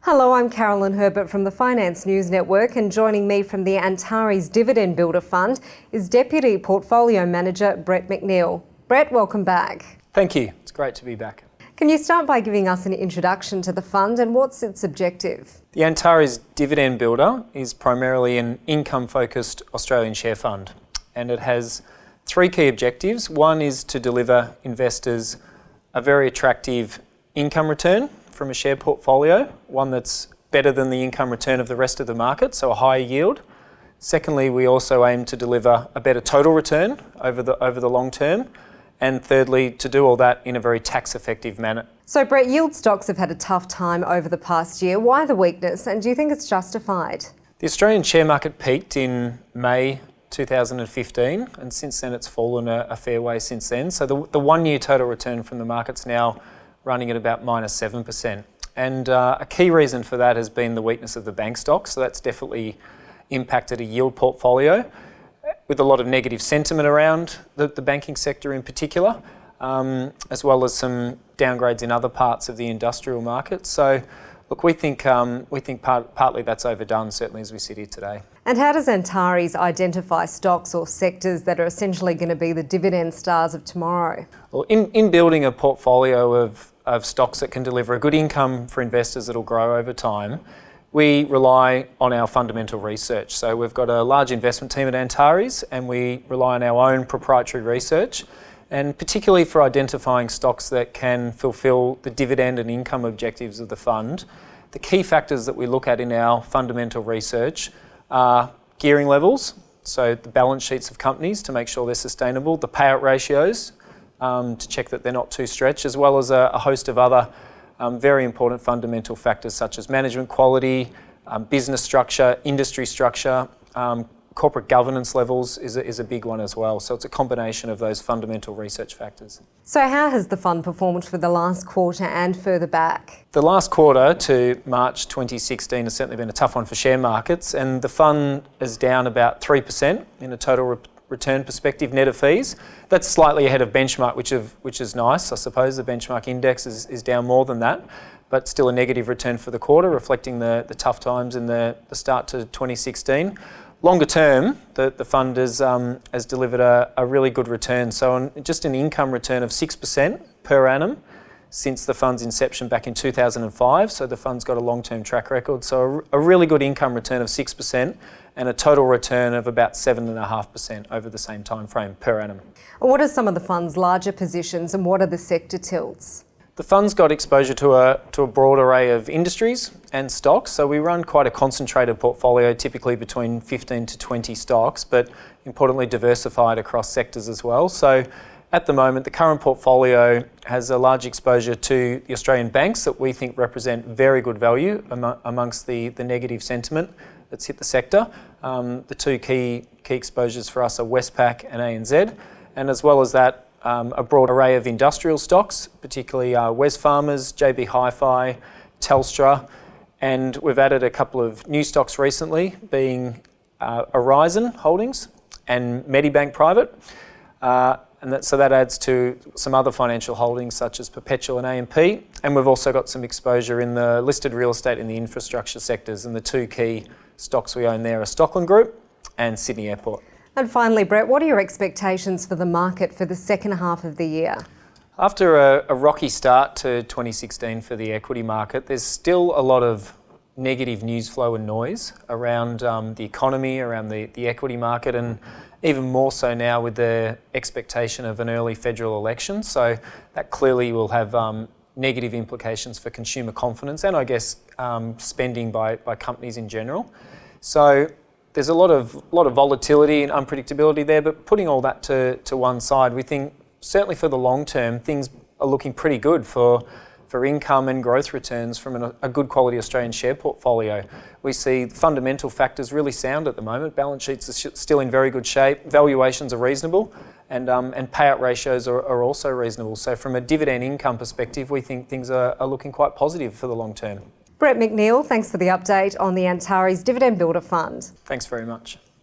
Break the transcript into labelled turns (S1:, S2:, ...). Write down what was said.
S1: Hello, I'm Carolyn Herbert from the Finance News Network, and joining me from the Antares Dividend Builder Fund is Deputy Portfolio Manager Brett McNeill. Brett, welcome back.
S2: Thank you. It's great to be back.
S1: Can you start by giving us an introduction to the fund and what's its objective?
S2: The Antares Dividend Builder is primarily an income-focused Australian share fund, and it has three key objectives. One is to deliver investors a very attractive income return from a share portfolio, one that's better than the income return of the rest of the market, so a higher yield. Secondly, we also aim to deliver a better total return over the long term. And thirdly, to do all that in a very tax-effective manner.
S1: So Brett, yield stocks have had a tough time over the past year. Why the weakness, and do you think it's justified?
S2: The Australian share market peaked in May 2015, and since then it's fallen a fair way since then. So the one-year total return from the market's now running at about -7%. And a key reason for that has been the weakness of the bank stocks. So that's definitely impacted a yield portfolio with a lot of negative sentiment around the banking sector in particular, as well as some downgrades in other parts of the industrial market. So look, we think partly that's overdone, certainly as we sit here today.
S1: And how does Antares identify stocks or sectors that are essentially going to be the dividend stars of tomorrow?
S2: Well, in building a portfolio of stocks that can deliver a good income for investors that'll grow over time, we rely on our fundamental research. So we've got a large investment team at Antares, and we rely on our own proprietary research, and particularly for identifying stocks that can fulfil the dividend and income objectives of the fund. The key factors that we look at in our fundamental research are gearing levels, so the balance sheets of companies to make sure they're sustainable, the payout ratios to check that they're not too stretched, as well as a host of other very important fundamental factors such as management quality, business structure, industry structure, corporate governance levels is a big one as well. So it's a combination of those fundamental research factors. So
S1: how has the fund performed for the last quarter and further back?
S2: The last quarter to March 2016 has certainly been a tough one for share markets, and the fund is down about 3% in a total return perspective net of fees. That's slightly ahead of benchmark, which is nice. I suppose the benchmark index is down more than that, but still a negative return for the quarter, reflecting the tough times in the start to 2016. Longer term, the fund has delivered a really good return. So on just an income return of 6% per annum since the fund's inception back in 2005. So the fund's got a long-term track record. So a really good income return of 6% and a total return of about 7.5% over the same time frame per annum.
S1: What are some of the fund's larger positions and what are the sector tilts?
S2: The fund's got exposure to a broad array of industries and stocks. So we run quite a concentrated portfolio, typically between 15 to 20 stocks, but importantly diversified across sectors as well. So at the moment, the current portfolio has a large exposure to the Australian banks that we think represent very good value amongst the negative sentiment that's hit the sector. The two key exposures for us are Westpac and ANZ, and as well as that, a broad array of industrial stocks, particularly Wesfarmers, JB Hi-Fi, Telstra, and we've added a couple of new stocks recently, being Horizon Holdings and Medibank Private. So that adds to some other financial holdings such as Perpetual and AMP. And we've also got some exposure in the listed real estate and the infrastructure sectors. And the two key stocks we own there are Stockland Group and Sydney Airport.
S1: And finally, Brett, what are your expectations for the market for the second half of the year?
S2: After a rocky start to 2016 for the equity market, there's still a lot of negative news flow and noise around the economy, around the equity market, and even more so now with the expectation of an early federal election. So that clearly will have negative implications for consumer confidence and I guess spending by companies in general. So there's a lot of volatility and unpredictability there, but putting all that to one side, we think certainly for the long term, things are looking pretty good for income and growth returns from a good quality Australian share portfolio. We see fundamental factors really sound at the moment. Balance sheets are still in very good shape. Valuations are reasonable, and payout ratios are also reasonable. So from a dividend income perspective, we think things are looking quite positive for the long term.
S1: Brett McNeill, thanks for the update on the Antares Dividend Builder Fund.
S2: Thanks very much.